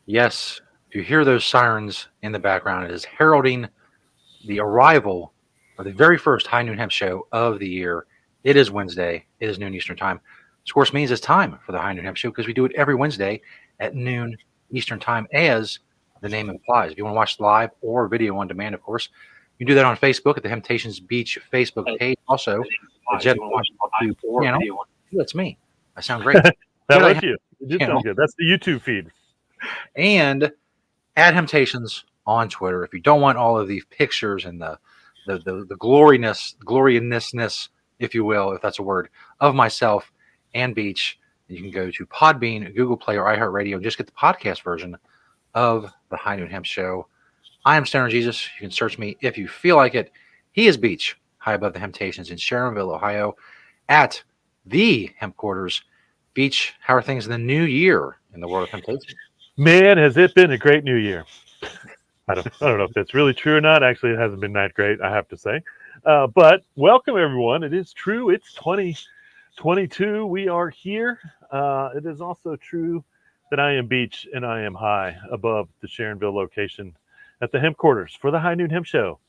Yes, if you hear those sirens in the background, it is heralding the arrival of the very first High Noon Hemp show of the year. It is Wednesday. It is noon Eastern time. This, of course, means it's time for the High Noon Hemp show because we do it every Wednesday at noon Eastern time, as the name implies. If you want to watch live or video on demand, of course, you can do that on Facebook at the Temptations Beach Facebook page. Also, the Jed Watch YouTube channel. That's me. I sound great. That Jedi was you. You did channel sound good. That's the YouTube feed. and at Temptations on Twitter. If you don't want all of these pictures and the gloriousness, if you will, if that's a word, of myself and Beach, you can go to Podbean, Google Play, or iHeartRadio and just get the podcast version of the High Noon Hemp Show. I am Stoner Jesus. You can search me if you feel like it. He is Beach, high above the Temptations in Sharonville, Ohio, at the Hemp Quarters. Beach, how are things in the new year in the world of Temptations? Man, has it been a great new year. I don't know if that's really true or not. Actually, it hasn't been that great, I have to say. But welcome, everyone. It is true. It's 2022. We are here. It is also true that I am Beach and I am high above the Sharonville location at the Hemp Quarters for the High Noon Hemp Show.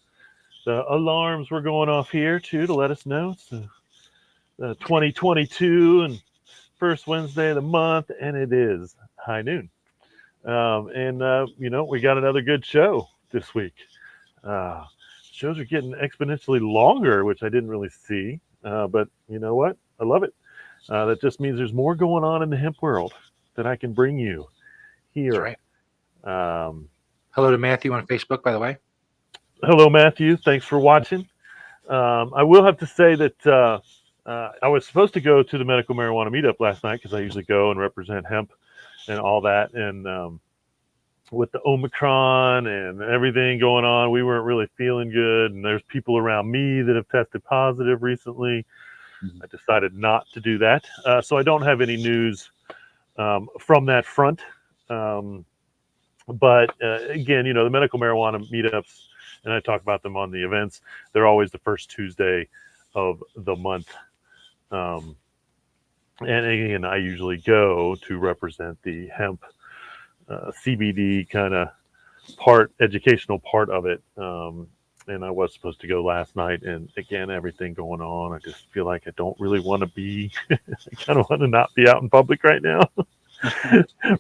The alarms were going off here, too, to let us know. It's 2022 and first Wednesday of the month, and it is high noon. We got another good show this week. Shows are getting exponentially longer, which I didn't really see. But you know what? I love it. That just means there's more going on in the hemp world that I can bring you here. That's right. Hello to Matthew on Facebook, by the way. Hello, Matthew. Thanks for watching. I will have to say that I was supposed to go to the medical marijuana meetup last night because I usually go and represent hemp and all that. And with the Omicron and everything going on, we weren't really feeling good. And there's people around me that have tested positive recently. Mm-hmm. I decided not to do that. So I don't have any news from that front. But again, the medical marijuana meetups, and I talk about them on the events, they're always the first Tuesday of the month. And again, I usually go to represent the hemp CBD kind of educational part of it. And I was supposed to go last night, and again, everything going on, I just feel like I don't really want to be, I kind of want to not be out in public right now.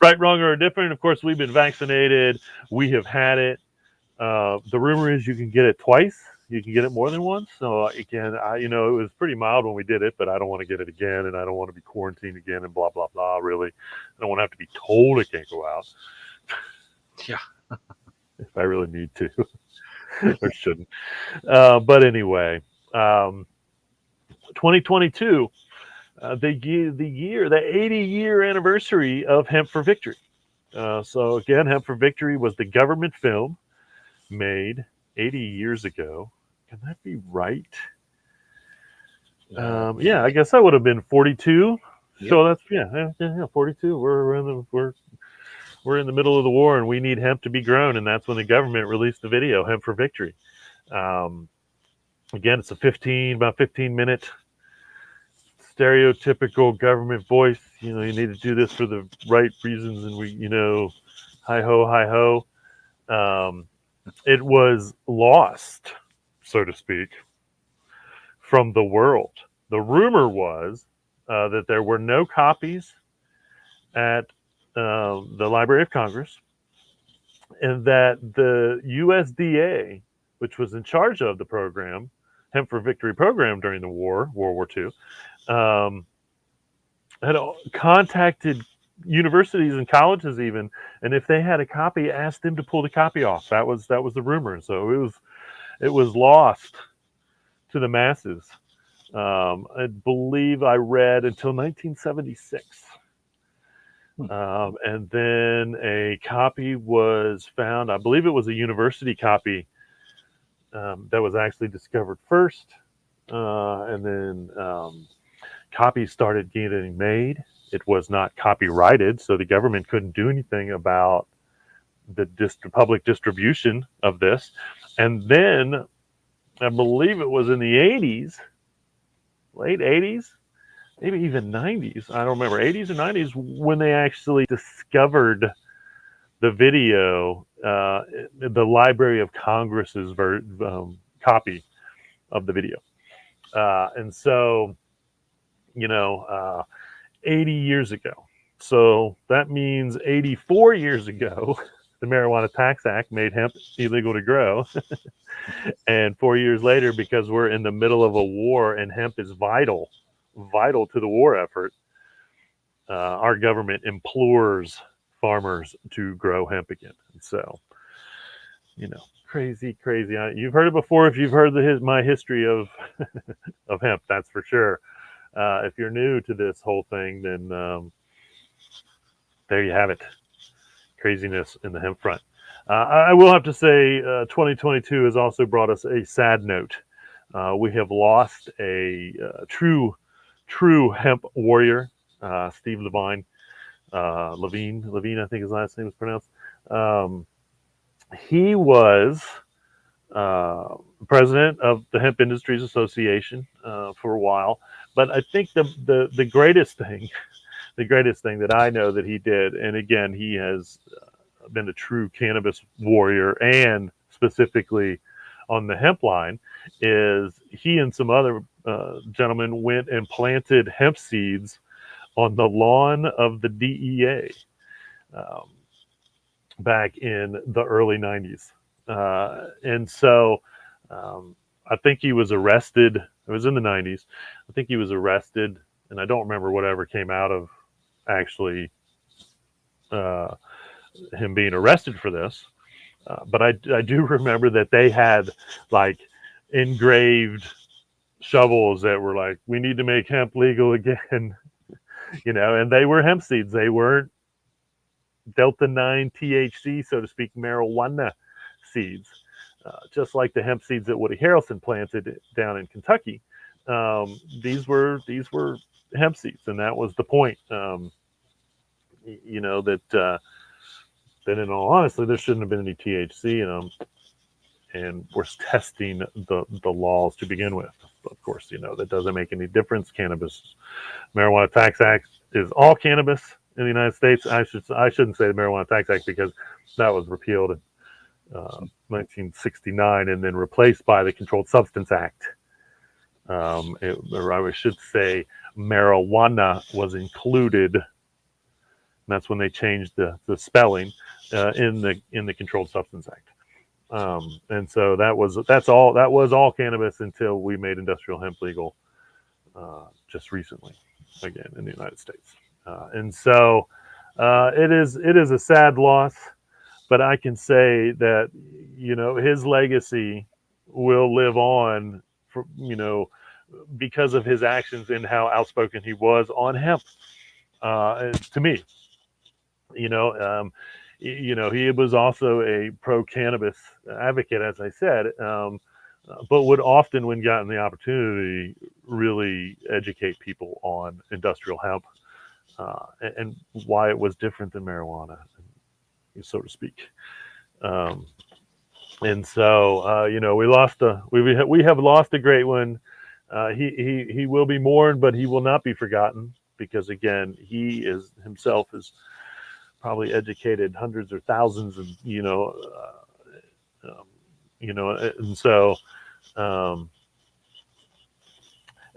Right, wrong, or indifferent. Of course, we've been vaccinated. We have had it. The rumor is you can get it twice. You can get it more than once. So again, it was pretty mild when we did it, but I don't want to get it again, and I don't want to be quarantined again, and blah blah blah. Really, I don't want to have to be told I can't go out. Yeah, if I really need to, or shouldn't. But anyway, 2022. The 80-year anniversary of Hemp for Victory. So again, Hemp for Victory was the government film made 80 years ago. Can that be right? Yeah, I guess I would have been 42. Yep. So that's 42. We're in the middle of the war, and we need hemp to be grown, and that's when the government released the video, Hemp for Victory. Again, it's about 15-minute stereotypical government voice. You need to do this for the right reasons, and hi ho. It was lost, so to speak, from the world. The rumor was that there were no copies at the Library of Congress, and that the USDA, which was in charge of the program, Hemp for Victory program during the World War II, had contacted universities and colleges even, and if they had a copy, asked them to pull the copy off. That was the rumor. So it was lost to the masses. I believe I read until 1976. And then a copy was found. I believe it was a university copy that was actually discovered first. And then copies started getting made. It was not copyrighted, so the government couldn't do anything about the public distribution of this. And then I believe it was in the 80s, late 80s, maybe even 90s. I don't remember, 80s or 90s, when they actually discovered the video, the Library of Congress's copy of the video. And so, 80 years ago. So that means 84 years ago, the Marijuana Tax Act made hemp illegal to grow. And 4 years later, because we're in the middle of a war and hemp is vital to the war effort, our government implores farmers to grow hemp again. And so, crazy. You've heard it before if you've heard my history of of hemp, that's for sure. If you're new to this whole thing, then there you have it. Craziness in the hemp front. I will have to say 2022 has also brought us a sad note. We have lost a true hemp warrior, Steve Levine, Levine, I think his last name is pronounced. He was president of the Hemp Industries Association for a while, but I think the greatest thing, that I know that he did, and again, he has been a true cannabis warrior, and specifically on the hemp line, is he and some other gentlemen went and planted hemp seeds on the lawn of the DEA back in the early 90s. And so I think he was arrested. It was in the 90s. I think he was arrested, and I don't remember whatever came out of actually him being arrested for this. But I do remember that they had like engraved shovels that were like, we need to make hemp legal again, and they were hemp seeds. They weren't Delta 9 THC, so to speak, marijuana seeds. Just like the hemp seeds that Woody Harrelson planted down in Kentucky. These were hemp seeds, and that was the point. That in all honesty, there shouldn't have been any THC in them, and we're testing the laws to begin with. Of course, that doesn't make any difference. Marijuana Tax Act is all cannabis in the United States. I shouldn't say the Marijuana Tax Act because that was repealed in 1969 and then replaced by the Controlled Substance Act. Or I should say marijuana was included. And that's when they changed the spelling in the Controlled Substance Act. And so that was all cannabis until we made industrial hemp legal just recently, again in the United States. And so it is a sad loss, but I can say that his legacy will live on for because of his actions and how outspoken he was on hemp. To me, he was also a pro-cannabis advocate, as I said, but would often, when gotten the opportunity, really educate people on industrial hemp and why it was different than marijuana, so to speak. And so, we have lost a great one. He will be mourned, but he will not be forgotten because, again, he is himself is probably educated hundreds or thousands, and and so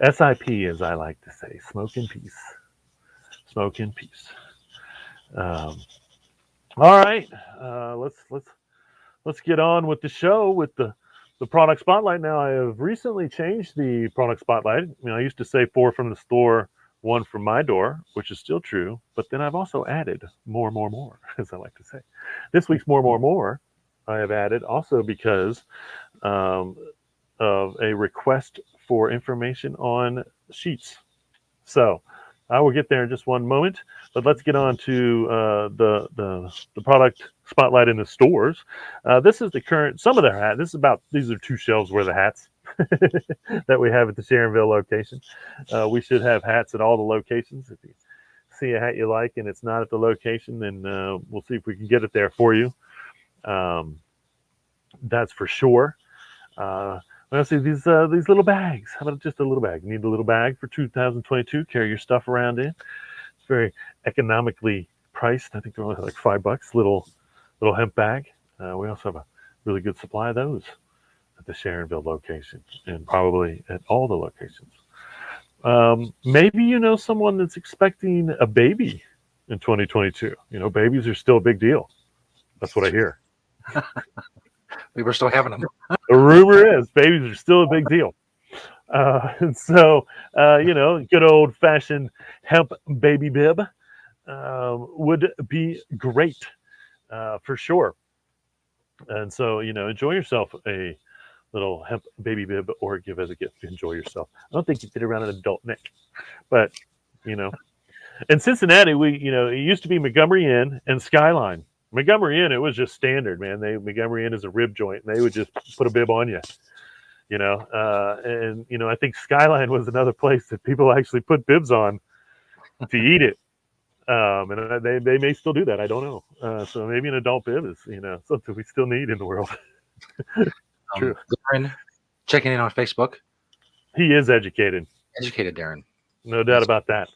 SIP, as I like to say, smoke in peace. Smoke in peace. All right, let's get on with the show with the product spotlight. Now, I have recently changed the product spotlight. I used to say 4 from the store, 1 from my door, which is still true. But then I've also added more, as I like to say. This week's more, I have added also because of a request for information on sheets. So I will get there in just one moment, but let's get on to the product spotlight in the stores. This is the current, some of their hats. These are 2 shelves worth of hats that we have at the Sharonville location. We should have hats at all the locations. If you see a hat you like and it's not at the location, then we'll see if we can get it there for you. That's for sure. Let's see these little bags. How about just a little bag? You need a little bag for 2022. Carry your stuff around in. It's very economically priced. I think they're only like $5. Little little hemp bag. We also have a really good supply of those at the Sharonville location and probably at all the locations. Maybe you know someone that's expecting a baby in 2022. You know, babies are still a big deal. That's what I hear. We were still having them. The rumor is babies are still a big deal. And so, good old fashioned hemp baby bib would be great for sure. And so, enjoy yourself a little hemp baby bib or give as a gift. Enjoy yourself. I don't think you fit around an adult neck, but you know, in Cincinnati, it used to be Montgomery Inn and Skyline. Montgomery Inn, it was just standard, man. Montgomery Inn is a rib joint, and they would just put a bib on you, and I think Skyline was another place that people actually put bibs on to eat it. And they may still do that. I don't know. So maybe an adult bib is something we still need in the world. True. Darren, checking in on Facebook. He is educated. Educated Darren. No doubt about that.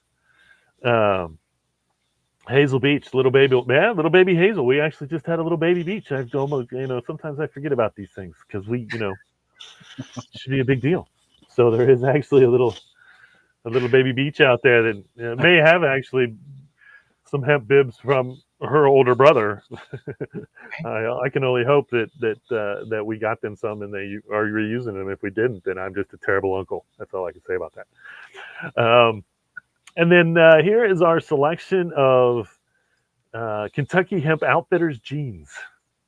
Hazel Beach, little baby Hazel. We actually just had a little baby beach. I've almost, sometimes I forget about these things because we, should be a big deal. So there is actually a little baby beach out there that may have actually some hemp bibs from her older brother. I can only hope that we got them some and they are reusing them. If we didn't, then I'm just a terrible uncle. That's all I can say about that. And then here is our selection of Kentucky Hemp Outfitters jeans.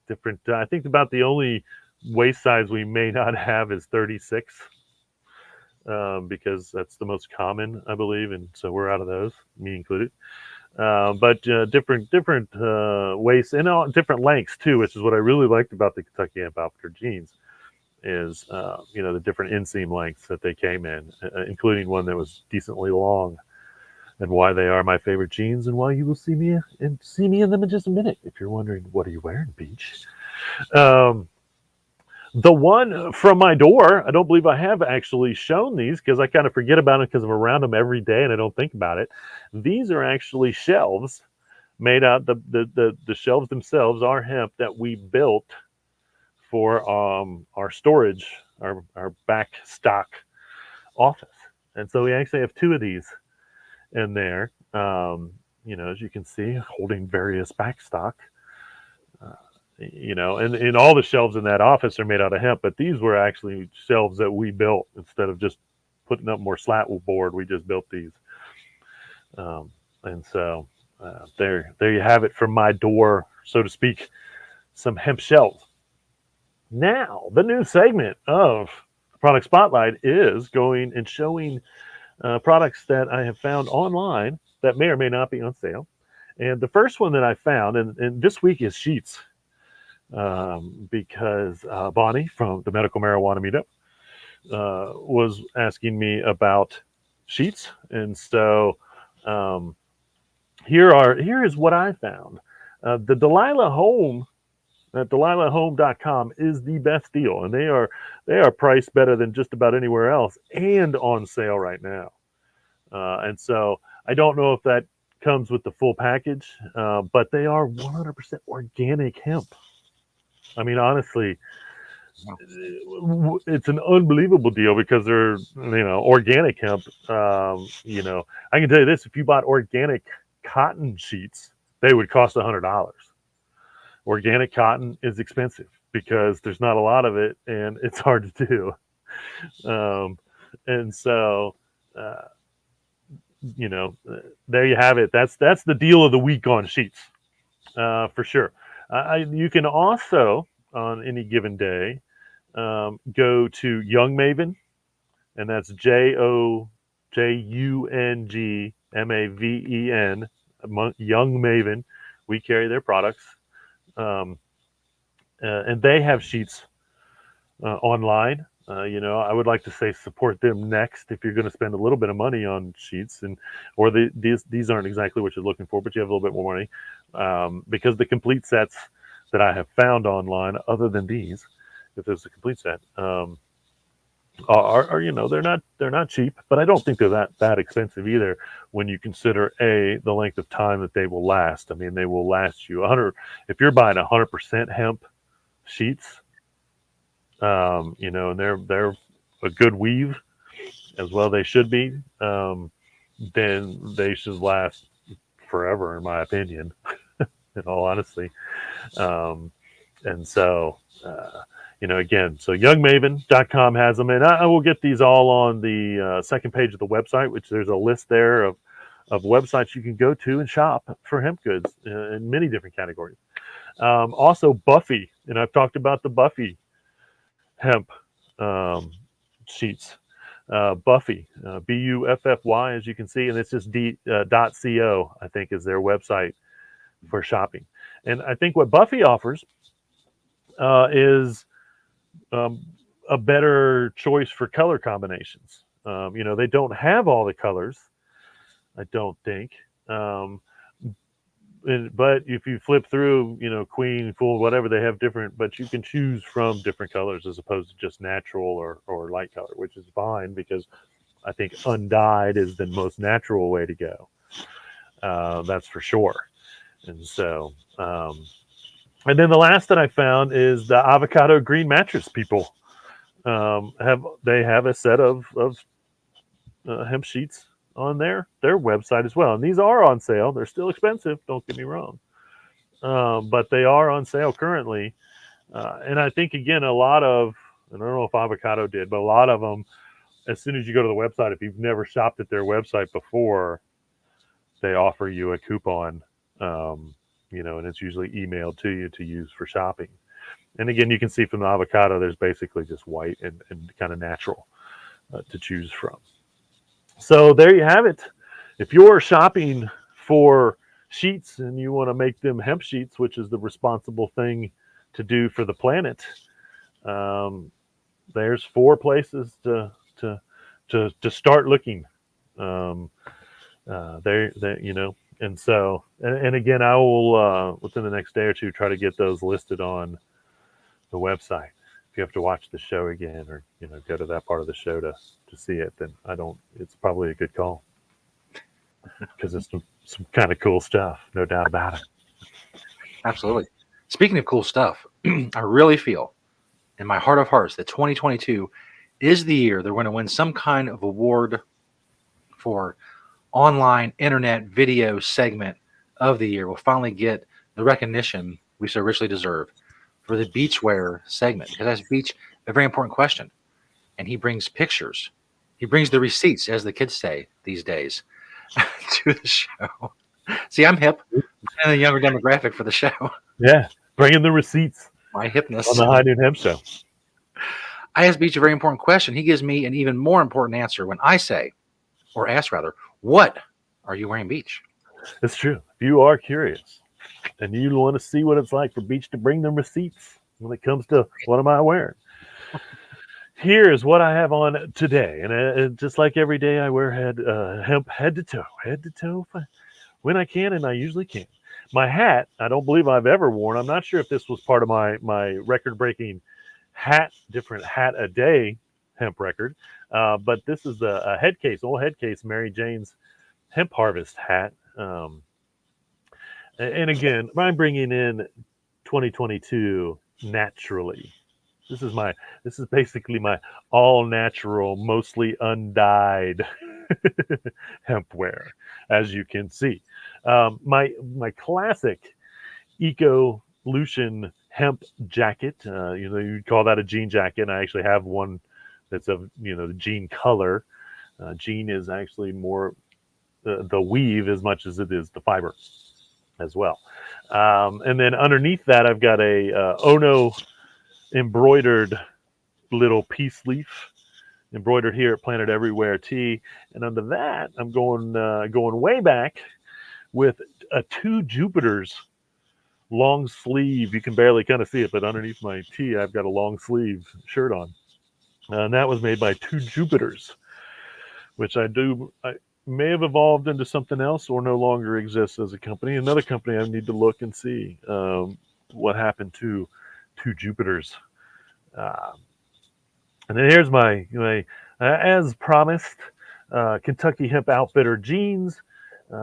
Different. I think about the only waist size we may not have is 36, because that's the most common, I believe, and so we're out of those, me included. But different waists and all different lengths too, which is what I really liked about the Kentucky Hemp Outfitter jeans. Is the different inseam lengths that they came in, including one that was decently long. And why they are my favorite jeans, and why you will see me in them in just a minute. If you're wondering, what are you wearing, Beach? The one from my door, I don't believe I have actually shown these because I kind of forget about them because I'm around them every day and I don't think about it. These are actually shelves made out, the shelves themselves are hemp that we built for our storage, our back stock office. And so we actually have two of these in there, as you can see, holding various back stock, and all the shelves in that office are made out of hemp, but these were actually shelves that we built. Instead of just putting up more slat board, we just built these. And so there you have it from my door, so to speak, some hemp shelves. Now, the new segment of Product Spotlight is going and showing products that I have found online that may or may not be on sale. And the first one that I found, and this week is sheets, because Bonnie from the Medical Marijuana Meetup was asking me about sheets. And so here is what I found. The Delilah Home at DelilahHome.com is the best deal, and they are priced better than just about anywhere else, and on sale right now. And so I don't know if that comes with the full package, but they are 100% organic hemp. I mean, honestly, it's an unbelievable deal because they're organic hemp. I can tell you this: if you bought organic cotton sheets, they would cost $100. Organic cotton is expensive because there's not a lot of it and it's hard to do. And so, there you have it. That's the deal of the week on sheets, for sure. You can also, on any given day, go to Young Maven, and that's JOUNGMAVEN, Young Maven. We carry their products. And they have sheets online. I would like to say support them next if you're going to spend a little bit of money on sheets, these aren't exactly what you're looking for, but you have a little bit more money, because the complete sets that I have found online, other than these, if there's a complete set, are they're not cheap, but I don't think they're that expensive either when you consider the length of time that they will last. I mean, they will last you 100 if you're buying 100% hemp sheets, and they're a good weave as well. They should be. Then they should last forever, in my opinion. In all honesty, um, and so. Again, so youngmaven.com has them, and I will get these all on the second page of the website, which there's a list there of websites you can go to and shop for hemp goods in many different categories. Also, Buffy, and I've talked about the Buffy hemp um, sheets. Buffy, Buffy, as you can see, and it's just .co, I think, is their website for shopping. And I think what Buffy offers is um, a better choice for color combinations. They don't have all the colors, I don't think. But if you flip through, queen, full, whatever, they have different, but you can choose from different colors as opposed to just natural or light color, which is fine because I think undyed is the most natural way to go. That's for sure. And so, and then the last that I found is the avocado green mattress people. They have a set of hemp sheets on their website as well, and these are on sale. They're still expensive, don't get me wrong, but they are on sale currently. And I think again, I don't know if Avocado did, but a lot of them, as soon as you go to the website, if you've never shopped at their website before, they offer you a coupon, and it's usually emailed to you to use for shopping. And again, you can see from the Avocado, there's basically just white and kind of natural to choose from. So there you have it. If you're shopping for sheets and you want to make them hemp sheets, which is the responsible thing to do for the planet, there's 4 places to start looking. And so, and again, I will within the next day or two try to get those listed on the website. If you have to watch the show again or go to that part of the show to see it, then it's probably a good call because it's some kind of cool stuff, no doubt about it. Absolutely. Speaking of cool stuff, I really feel in my heart of hearts that 2022 is the year they're going to win some kind of award for online internet video segment of the year. We'll finally get the recognition we so richly deserve for the beachwear segment, because that's Beach a very important question. And he brings pictures. He brings the receipts, as the kids say these days, to the show. See, I'm hip and a younger demographic for the show. Yeah, bringing the receipts My hipness. on the High Noon Hemp Show. I ask Beach a very important question. He gives me an even more important answer when I say, or ask rather, what are you wearing, Beach? It's true. If you are curious and you want to see what it's like for Beach to bring them receipts when it comes to what am I wearing, here's what I have on today. And just like every day, I wear hemp head to toe when I can, and I usually can. My hat, I don't believe I've ever worn. I'm not sure if this was part of my record-breaking different hat a day hemp record, but this is a old head case, Mary Jane's hemp harvest hat. And again, I'm bringing in 2022 naturally. This is basically my all natural, mostly undyed hemp wear, as you can see. My classic Ecolution hemp jacket. You'd call that a jean jacket. And I actually have one that's of the jean color. Jean is actually more the weave as much as it is the fiber as well. And then underneath that, I've got a Ono embroidered little peace leaf embroidered here at Planet Everywhere Tee. And under that, I'm going way back with a 2 Jupiters long sleeve. You can barely kind of see it, but underneath my tee, I've got a long sleeve shirt on. And that was made by 2 Jupiters, which I may have evolved into something else or no longer exists as a company. Another company I need to look and see what happened to 2 Jupiters. And then here's my as promised, Kentucky Hemp Outfitter jeans.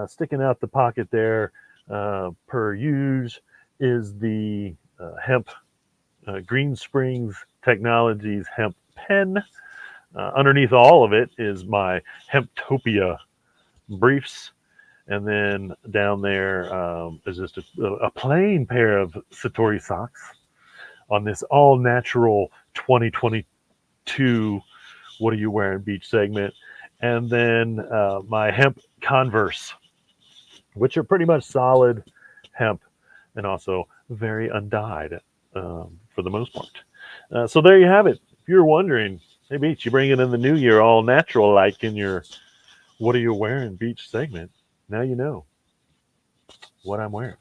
Sticking out the pocket there, per use, is the Hemp Green Springs Technologies hemp pen. Underneath all of it is my Hemptopia briefs. And then down there is just a plain pair of Satori socks on this all natural 2022 What Are You Wearing Beach segment. And then my hemp Converse, which are pretty much solid hemp and also very undyed for the most part. So there you have it. If you're wondering, hey, Beach, you bring it in the new year all natural like in your What Are You Wearing Beach segment. Now you know what I'm wearing.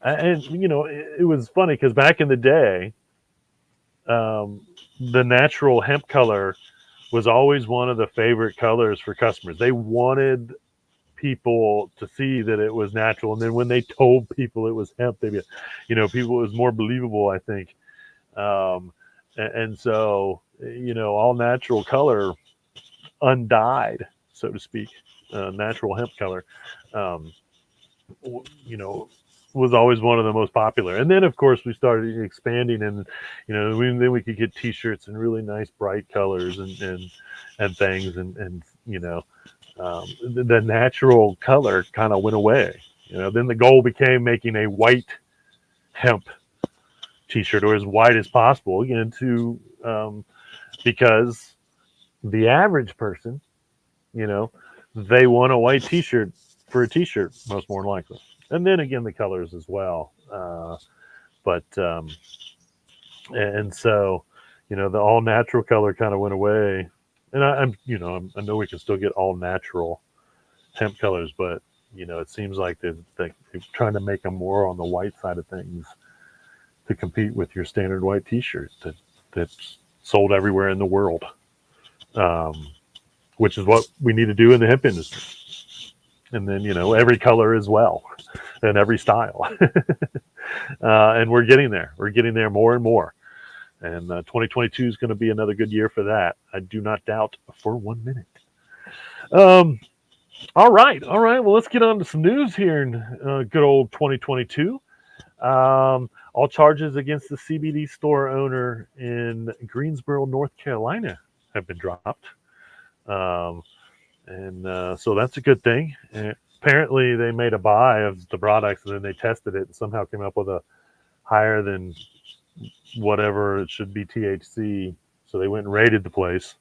And, it was funny because back in the day, um, the natural hemp color was always one of the favorite colors for customers. They wanted people to see that it was natural, and then when they told people it was hemp, they, people, it was more believable, I think. And so, all natural color, undyed, so to speak, natural hemp color, um, you know, was always one of the most popular. And then, of course, we started expanding, and then we could get T-shirts in really nice, bright colors and things, and the natural color kind of went away. Then the goal became making a white hemp T-shirt, or as white as possible, again, to because the average person, you know, they want a white T-shirt for a T-shirt, most more than likely. And then again, the colors as well. But and so, the all natural color kind of went away. And I know we can still get all natural hemp colors, but it seems like they're trying to make them more on the white side of things to compete with your standard white T-shirt that's sold everywhere in the world, which is what we need to do in the hemp industry. And then every color as well, and every style, and we're getting there. We're getting there more and more. And 2022 is going to be another good year for that. I do not doubt for 1 minute. All right. Well, let's get on to some news here in good old 2022. All charges against the CBD store owner in Greensboro, North Carolina, have been dropped. And so that's a good thing. And apparently, they made a buy of the products, and then they tested it and somehow came up with a higher than whatever it should be THC. So they went and raided the place,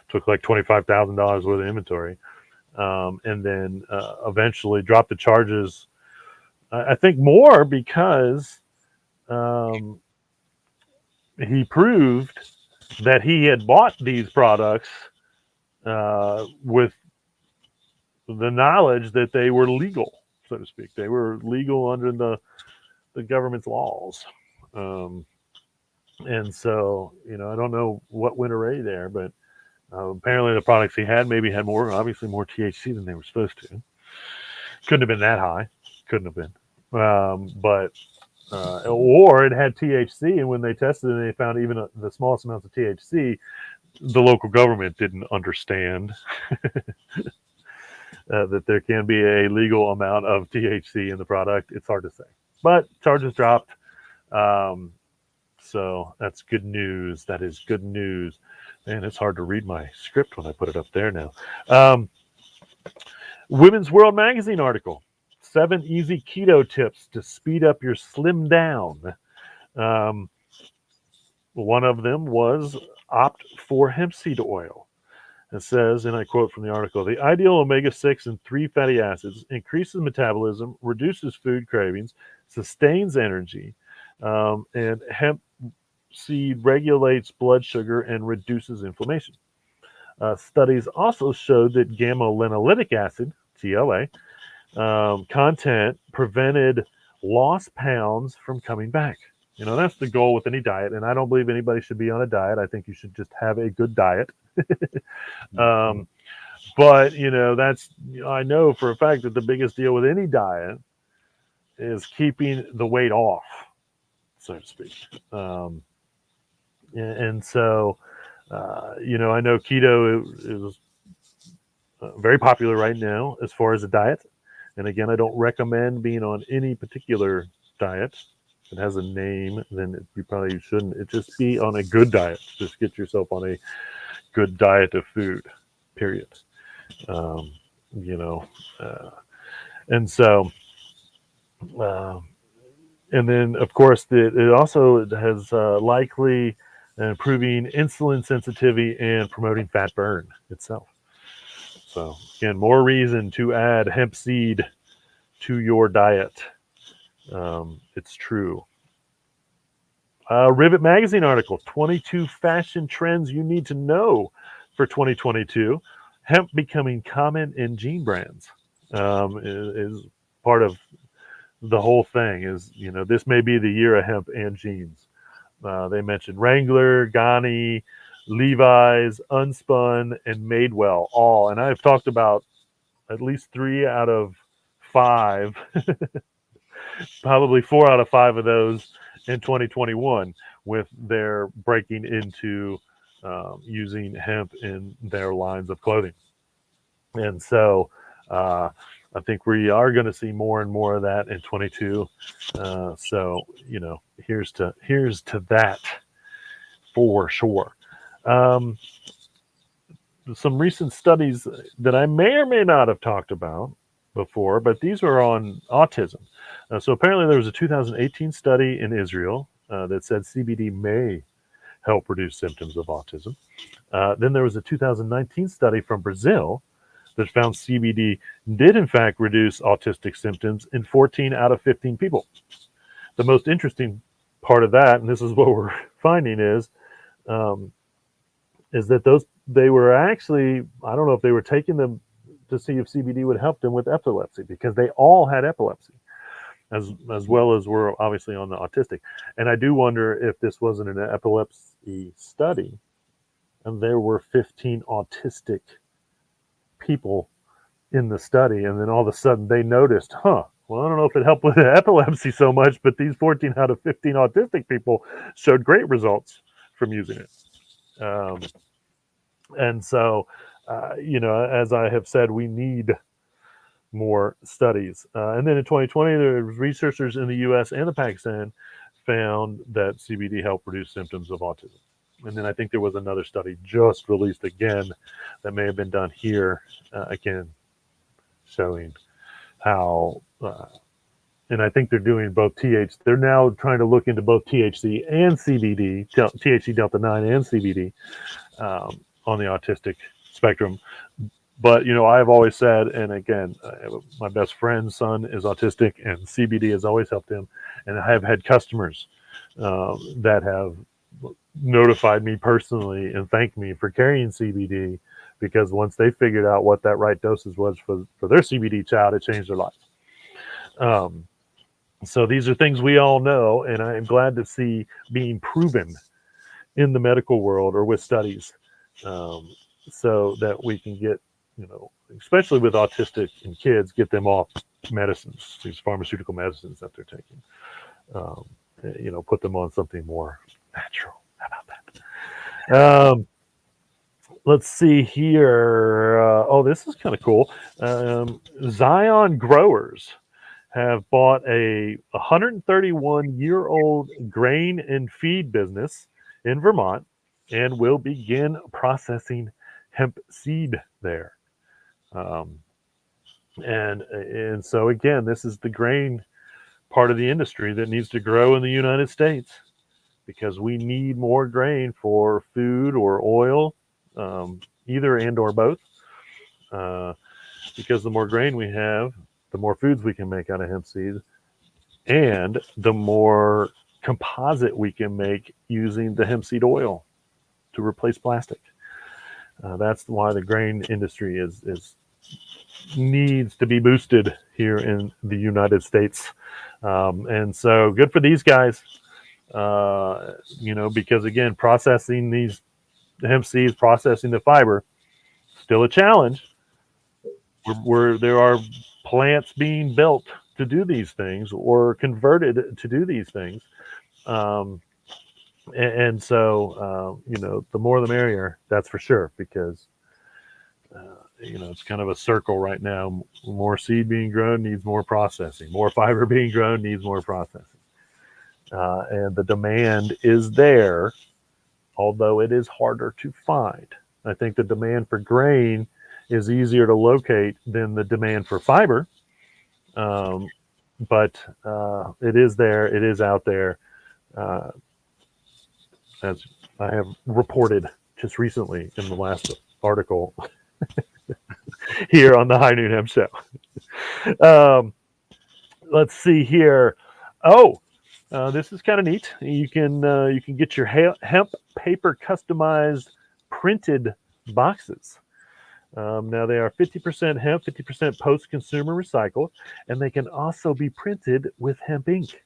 took like $25,000 worth of inventory, and then eventually dropped the charges. I think more because he proved that he had bought these products with the knowledge that they were legal, so to speak. They were legal under the government's laws. And so, I don't know what went awry there, but apparently the products he had maybe had obviously more THC than they were supposed to. Couldn't have been that high. Couldn't have been. But or it had THC, and when they tested it, they found even the smallest amounts of THC, the local government didn't understand that there can be a legal amount of THC in the product. It's hard to say, but charges dropped. So that's good news. That is good news. Man, it's hard to read my script when I put it up there now. Women's World Magazine article: 7 easy keto tips to speed up your slim down. One of them was opt for hemp seed oil. It says, and I quote from the article, the ideal omega-6 and 3 fatty acids increases metabolism, reduces food cravings, sustains energy, and hemp seed regulates blood sugar and reduces inflammation. Studies also showed that gamma-linolenic acid, GLA, content prevented lost pounds from coming back. That's the goal with any diet, and I don't believe anybody should be on a diet. I think you should just have a good diet. But I know for a fact that the biggest deal with any diet is keeping the weight off, so to speak. And so I know keto is very popular right now as far as a diet. And again, I don't recommend being on any particular diet. If it has a name, then you probably shouldn't. It just be on a good diet. Just get yourself on a good diet of food, period. Um, you know, uh, and so, uh, and then of course, it also has likely improving insulin sensitivity and promoting fat burn itself. So again, more reason to add hemp seed to your diet. It's true. Rivet Magazine article 22 fashion trends you need to know for 2022. Hemp becoming common in jean brands is part of the whole thing. This may be the year of hemp and jeans. They mentioned Wrangler, Ganni, Levi's, Unspun, and Madewell all. And I've talked about at least 3 out of 5, probably 4 out of 5 of those in 2021 with their breaking into using hemp in their lines of clothing. And so I think we are going to see more and more of that in 22. So here's to that for sure. Some recent studies that I may or may not have talked about before, but these are on autism. So apparently there was a 2018 study in Israel that said CBD may help reduce symptoms of autism. Then there was a 2019 study from Brazil that found CBD did in fact reduce autistic symptoms in 14 out of 15 people. The most interesting part of that, and this is what we're finding, is that they were actually, I don't know if they were taking them to see if CBD would help them with epilepsy, because they all had epilepsy, as well as were obviously on the autistic. And I do wonder if this wasn't an epilepsy study and there were 15 autistic people in the study, and then all of a sudden they noticed, well, I don't know if it helped with epilepsy so much, but these 14 out of 15 autistic people showed great results from using it. And so, as I have said, we need more studies. And then in 2020, there was researchers in the U.S. and the Pakistan found that CBD helped reduce symptoms of autism. And then I think there was another study just released again that may have been done here, again, showing how, and I think they're doing both they're now trying to look into both THC and CBD, THC Delta 9 and CBD on the autistic spectrum. But, I've always said, and again, my best friend's son is autistic, and CBD has always helped him. And I have had customers that have notified me personally and thanked me for carrying CBD, because once they figured out what that right dosage was for their CBD child, it changed their life. So these are things we all know, and I am glad to see being proven in the medical world or with studies, so that we can get, especially with autistic and kids, get them off medicines, these pharmaceutical medicines that they're taking. Put them on something more natural. How about that? Let's see here. This is kind of cool. Zion growers have bought a 131-year-old grain and feed business in Vermont and will begin processing hemp seed there. And so again, this is the grain part of the industry that needs to grow in the United States, because we need more grain for food or oil, either and or both. Because the more grain we have, the more foods we can make out of hemp seeds, and the more composite we can make using the hemp seed oil to replace plastic. That's why the grain industry needs to be boosted here in the United States. And so good for these guys, because again, processing these hemp seeds, processing the fiber, still a challenge. Where there are plants being built to do these things or converted to do these things. And so, the more the merrier, that's for sure, because, it's kind of a circle right now. More seed being grown needs more processing. More fiber being grown needs more processing. And the demand is there, although it is harder to find. I think the demand for grain is easier to locate than the demand for fiber. Um, but it is there, it is out there, uh, as I have reported just recently in the last article here on the High Noon Hemp Show. Um, let's see here. Oh, this is kind of neat. You can get your hemp paper customized printed boxes. Now they are 50% hemp, 50% post-consumer recycled, and they can also be printed with hemp ink.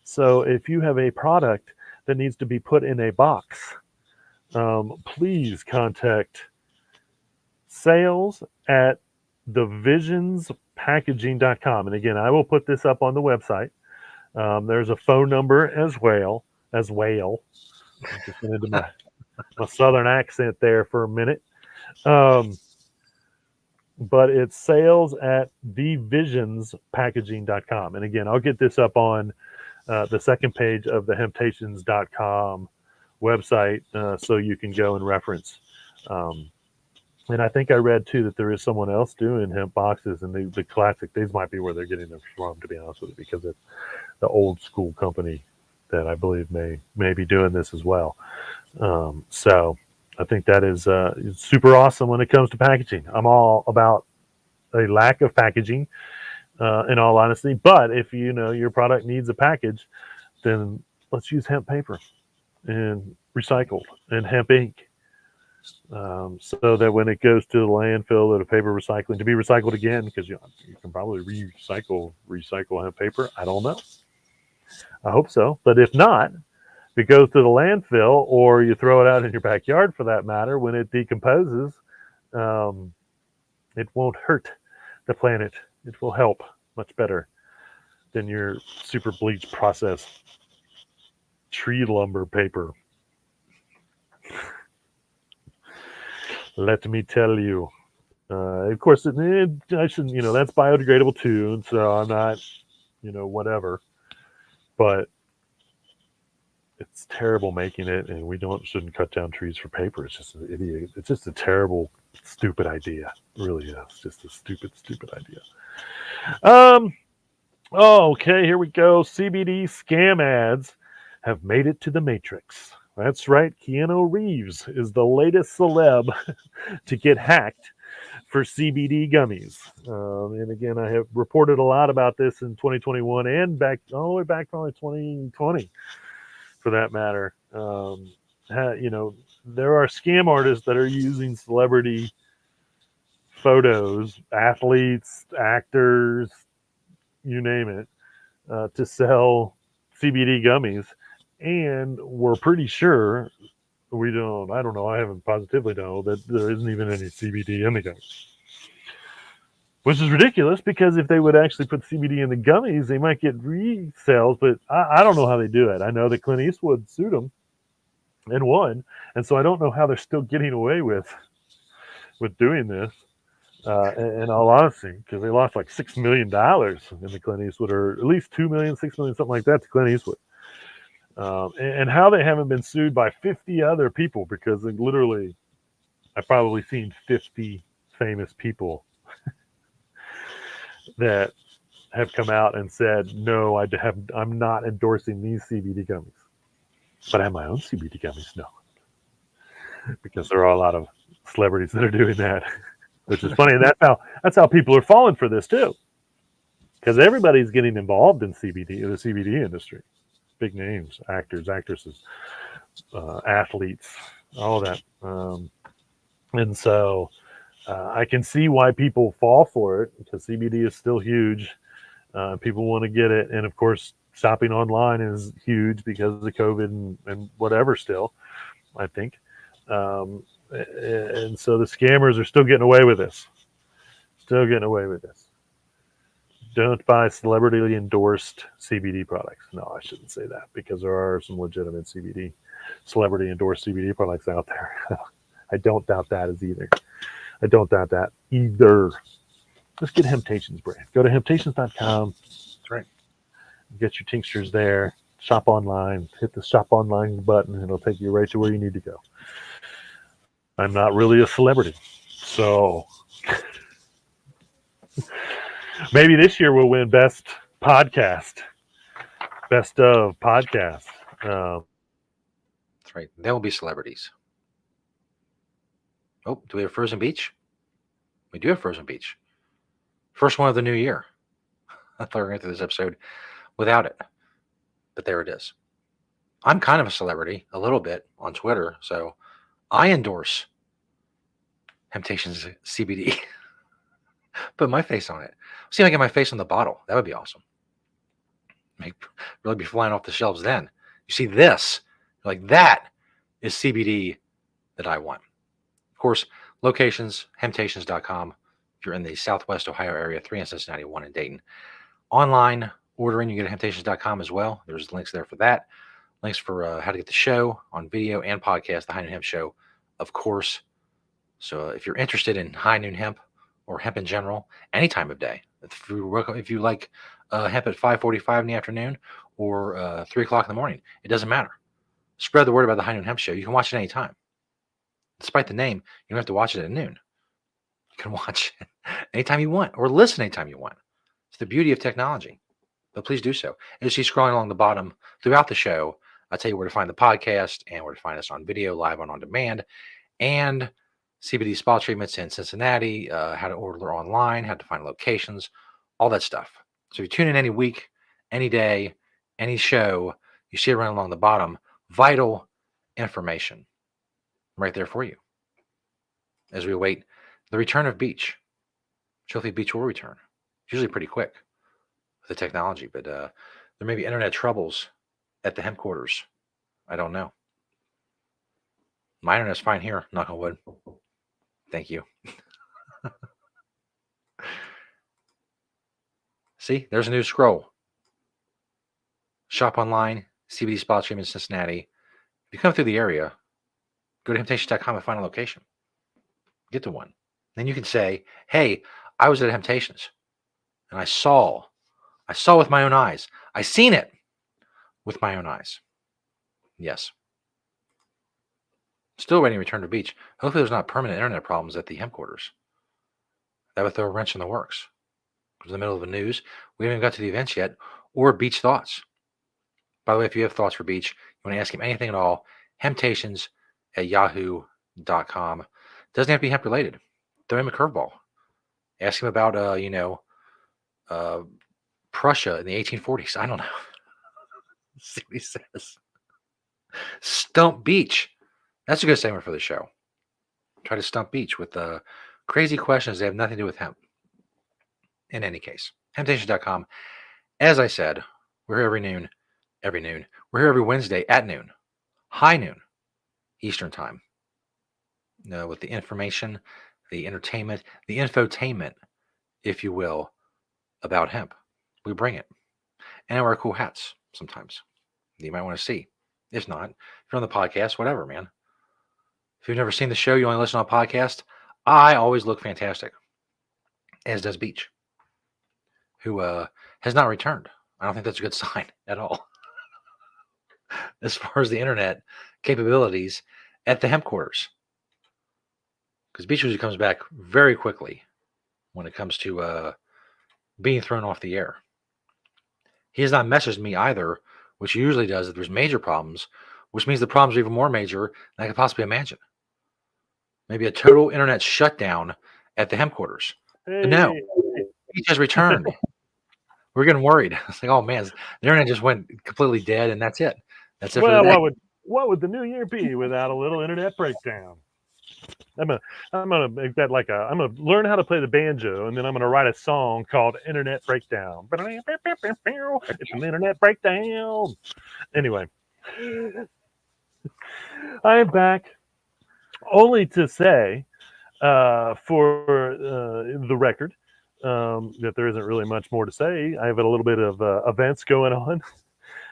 So if you have a product that needs to be put in a box, please contact sales at thevisionspackaging.com. And again, I will put this up on the website. There's a phone number as well. I just went into my southern accent there for a minute. But it's sales at thevisionspackaging.com. And again, I'll get this up on the second page of the hemptations.com website, so you can go and reference. And I think I read too that there is someone else doing hemp boxes, and the classic, these might be where they're getting them from, to be honest with you, because it's the old school company that I believe may be doing this as well. So I think that is super awesome when it comes to packaging. I'm all about a lack of packaging, in all honesty. But if you know your product needs a package, then let's use hemp paper and recycled and hemp ink, so that when it goes to the landfill or the paper recycling to be recycled again, because you can probably recycle hemp paper. I don't know. I hope so. But if not, if it goes to the landfill, or you throw it out in your backyard for that matter, when it decomposes, it won't hurt the planet. It will help much better than your super bleach process tree lumber paper. Let me tell you. Of course, I shouldn't, that's biodegradable too, and so I'm not, whatever. But it's terrible making it, and we shouldn't cut down trees for paper. It's just an idiot. It's just a terrible, stupid idea. It really is. It's just a stupid, stupid idea. Okay, here we go. CBD scam ads have made it to the Matrix. That's right. Keanu Reeves is the latest celeb to get hacked for CBD gummies. And again, I have reported a lot about this in 2021 and all the way back probably 2020, for that matter. There are scam artists that are using celebrity photos, athletes, actors, you name it, to sell CBD gummies. And we're pretty sure I don't know, I haven't positively know that there isn't even any CBD in the gummies. Which is ridiculous, because if they would actually put CBD in the gummies, they might get resales, but I don't know how they do it. I know that Clint Eastwood sued them and won, and so I don't know how they're still getting away with doing this, in all honesty, because they lost like $6 million in the Clint Eastwood, or at least 2 million, 6 million, something like that, to Clint Eastwood. And how they haven't been sued by 50 other people, because literally I've probably seen 50 famous people that have come out and said, no, I'm not endorsing these CBD gummies, but I have my own CBD gummies. No, because there are a lot of celebrities that are doing that, which is funny. And that's how people are falling for this too, because everybody's getting involved in the CBD industry. Big names, actors, actresses, athletes, all of that. And so I can see why people fall for it, because CBD is still huge. People want to get it. And of course, shopping online is huge because of COVID and whatever still, I think. And so the scammers are still getting away with this. Don't buy celebrity endorsed CBD products. No, I shouldn't say that because there are some legitimate CBD, celebrity endorsed CBD products out there. I don't doubt that as either. I don't doubt that either. Let's get Hemptations brand. Go to hemptations.com, That's right. get your tinctures there, shop online, hit the shop online button, and it'll take you right to where you need to go. I'm not really a celebrity. So maybe this year we'll win best podcast, best of podcast. Um, That's right. They will be celebrities. Oh, do we have Frozen Beach? We do have Frozen Beach. First one of the new year. I thought we were going through this episode without it, but there it is. I'm kind of a celebrity, a little bit on Twitter, so I endorse Temptations CBD. Put my face on it. See if I get my face on the bottle. That would be awesome. Make really be flying off the shelves then. You see this, like that is CBD that I want. Of course, locations, hemptations.com. If you're in the Southwest Ohio area, 3 in Cincinnati, 1 in Dayton. Online ordering, you get hemptations.com as well. There's links there for that. Links for how to get the show on video and podcast, the High Noon Hemp Show, of course. So if you're interested in high noon hemp or hemp in general, any time of day, if you like hemp at 5:45 in the afternoon or 3 o'clock in the morning, it doesn't matter. Spread the word about the High Noon Hemp Show. You can watch it anytime. Despite the name, you don't have to watch it at noon. You can watch it anytime you want or listen anytime you want. It's the beauty of technology. But please do so. As you see scrolling along the bottom throughout the show, I'll tell you where to find the podcast and where to find us on video, live and on demand, and CBD spa treatments in Cincinnati, how to order online, how to find locations, all that stuff. So if you tune in any week, any day, any show, you see it running along the bottom, vital information right there for you as we await the return of Beach. Hopefully Beach will return. It's usually pretty quick with the technology, but there may be internet troubles at the hemp quarters. I don't know. My internet's fine here, knock on wood. Thank you. See, there's a new scroll. Shop online, CBD Spa Treatment in Cincinnati. If you come through the area, go to Temptations.com and find a location. Get to one. Then you can say, hey, I was at Temptations and I saw with my own eyes. I seen it with my own eyes. Yes. Still waiting to return to Beach. Hopefully there's not permanent internet problems at the hemp quarters. That would throw a wrench in the works. It was in the middle of the news. We haven't even got to the events yet or Beach thoughts. By the way, if you have thoughts for Beach, you want to ask him anything at all, hemptations@yahoo.com. Doesn't have to be hemp related. Throw him a curveball. Ask him about, Prussia in the 1840s. I don't know. See what he says. Stump Beach. That's a good segment for the show. Try to stump Beach with crazy questions that have nothing to do with hemp. In any case, hemptations.com. As I said, we're here every noon. We're here every Wednesday at noon. High noon Eastern time. With the information, the entertainment, the infotainment, if you will, about hemp. We bring it. And I wear cool hats sometimes that you might want to see. If not, if you're on the podcast, whatever, man. If you've never seen the show, you only listen on a podcast, I always look fantastic. As does Beach, who has not returned. I don't think that's a good sign at all. As far as the internet capabilities at the hemp quarters. Because Beach usually comes back very quickly when it comes to being thrown off the air. He has not messaged me either, which he usually does if there's major problems, which means the problems are even more major than I could possibly imagine. Maybe a total internet shutdown at the hemp quarters. hey, But no, Beach has returned. We're getting worried. It's like, oh man, the internet just went completely dead, and that's it. That's it for the well, day. what would the new year be without a little internet breakdown? I'm gonna make that I'm gonna learn how to play the banjo, and then I'm gonna write a song called "Internet Breakdown." It's an internet breakdown. Anyway, I am back, only to say, for the record, that there isn't really much more to say. I have a little bit of events going on.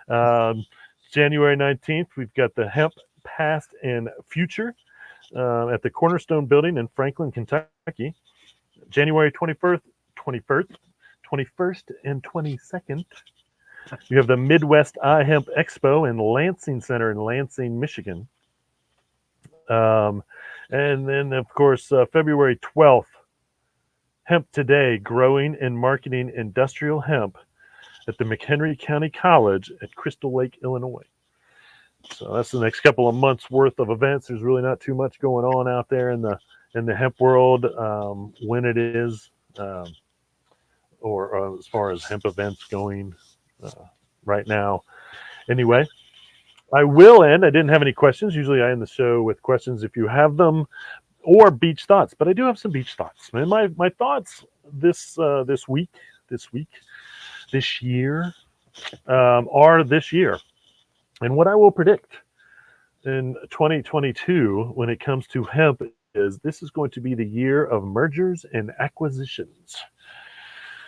Um, January 19th, we've got the Hemp Past and Future at the Cornerstone Building in Franklin, Kentucky. January 21st, and 22nd, you have the Midwest iHemp Expo in Lansing Center in Lansing, Michigan. Um, and then, of course, February 12th, Hemp Today, Growing and Marketing Industrial Hemp at the McHenry County College at Crystal Lake, Illinois. So that's the next couple of months worth of events. There's really not too much going on out there in the hemp world when it is, or as far as hemp events going uh, right now. Anyway, I will end. I didn't have any questions. Usually I end the show with questions if you have them, or beach thoughts. But I do have some beach thoughts. Man, my thoughts this week, this year, are this year. And what I will predict in 2022 when it comes to hemp is this is going to be the year of mergers and acquisitions.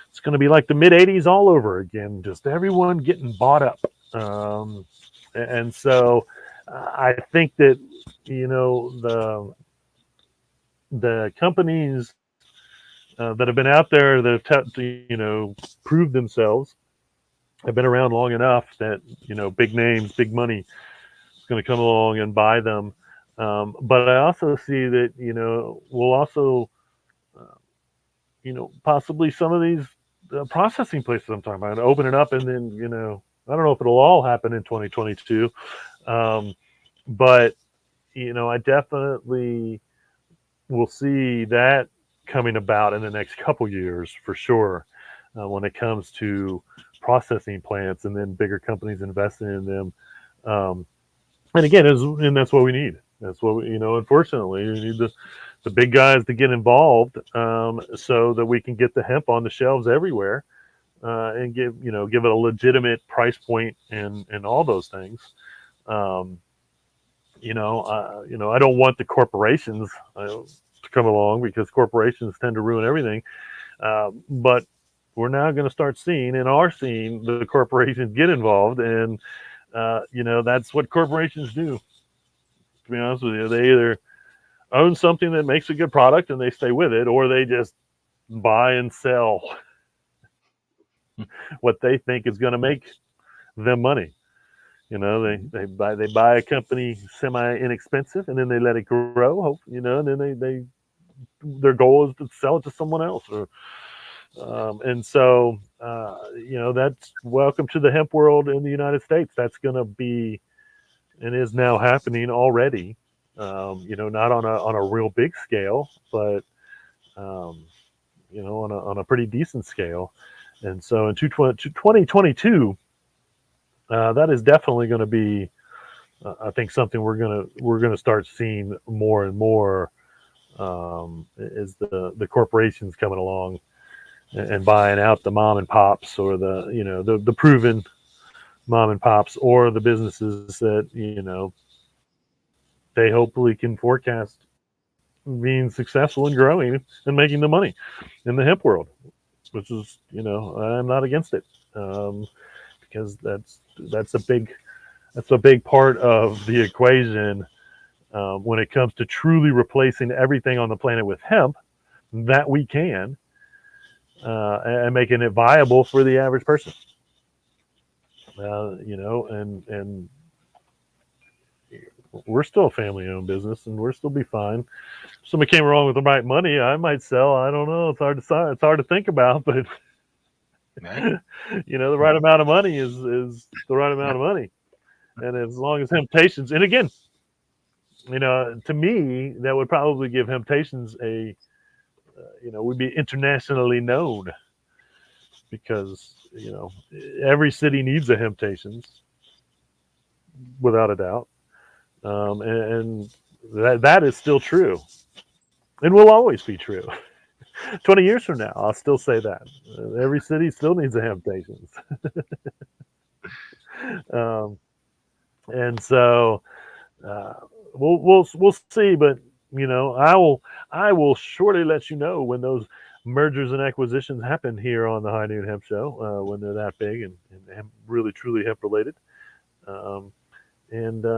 It's going to be like the mid 80s all over again, just everyone getting bought up. And so I think that, the companies that have been out there that have, proved themselves have been around long enough that, big names, big money is going to come along and buy them. But I also see that, we'll also, possibly some of these processing places I'm talking about open it up, and then, I don't know if it'll all happen in 2022. But, I definitely will see that coming about in the next couple years for sure when it comes to processing plants and then bigger companies investing in them. And again, and that's what we need. That's what unfortunately, we need the big guys to get involved so that we can get the hemp on the shelves everywhere and give it a legitimate price point and all those things. I don't want the corporations to come along because corporations tend to ruin everything. But we're now going to start seeing and are seeing the corporations get involved, and that's what corporations do. To be honest with you, they either own something that makes a good product and they stay with it, or they just buy and sell what they think is going to make them money. They buy a company semi inexpensive, and then they let it grow. And then they their goal is to sell it to someone else. And so that's welcome to the hemp world in the United States. That's going to be and is now happening already. Not on a real big scale, but on a pretty decent scale. And so in 2022. That is definitely going to be, I think, something we're gonna start seeing more and more. Is the corporations coming along and buying out the mom and pops, or the proven mom and pops, or the businesses that they hopefully can forecast being successful and growing and making the money in the hemp world, which is I'm not against it. Because that's a big part of the equation when it comes to truly replacing everything on the planet with hemp that we can and making it viable for the average person. And we're still a family-owned business, and we're still be fine. If somebody came along with the right money, I might sell. I don't know. It's hard to decide. It's hard to think about, but the right amount of money is the right amount of money. And as long as Temptations, and again, to me, that would probably give Temptations would be internationally known, because every city needs a Temptations, without a doubt, and that is still true, and will always be true. 20 years from now, I'll still say that every city still needs a Temptations. And so we'll see, but I will surely let you know when those mergers and acquisitions happen here on the High Noon Hemp Show when they're that big and really truly hemp related. And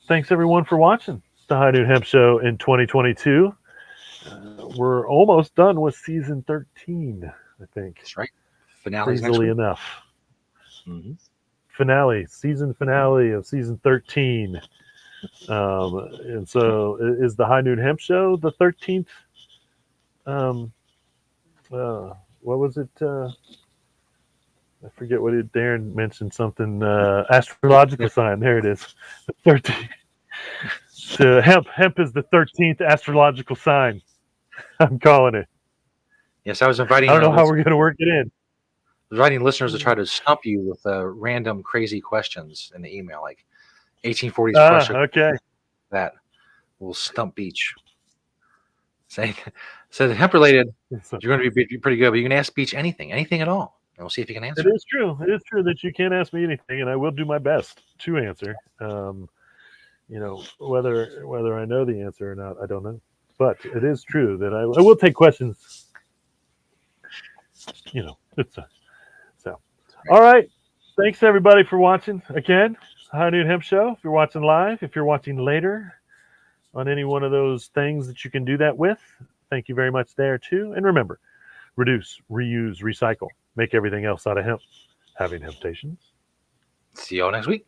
thanks everyone for watching the High Noon Hemp Show in 2022. We're almost done with season 13, I think. That's right. Finale's next Easily week. enough. Mm-hmm. Season finale of season 13. And so is the High Noon Hemp Show the 13th? What was it? I forget what it. Darren mentioned something. Astrological sign. There it is. The 13th. So hemp is the 13th astrological sign. I'm calling it. Yes, I was inviting. I don't know how we're going to work it in. Inviting listeners to try to stump you with random crazy questions in the email, like 1840s Prussia. Okay. That will stump Beach. Say hemp related. You're going to be pretty good, but you can ask Beach anything at all, and we'll see if you can answer. It is true. It is true that you can ask me anything, and I will do my best to answer. Whether I know the answer or not, I don't know. But it is true that I will take questions. So. All right. Thanks everybody for watching again. High Noon Hemp Show. If you're watching live, if you're watching later on any one of those things that you can do that with, thank you very much there too. And remember, reduce, reuse, recycle. Make everything else out of hemp. Having temptations. See y'all next week.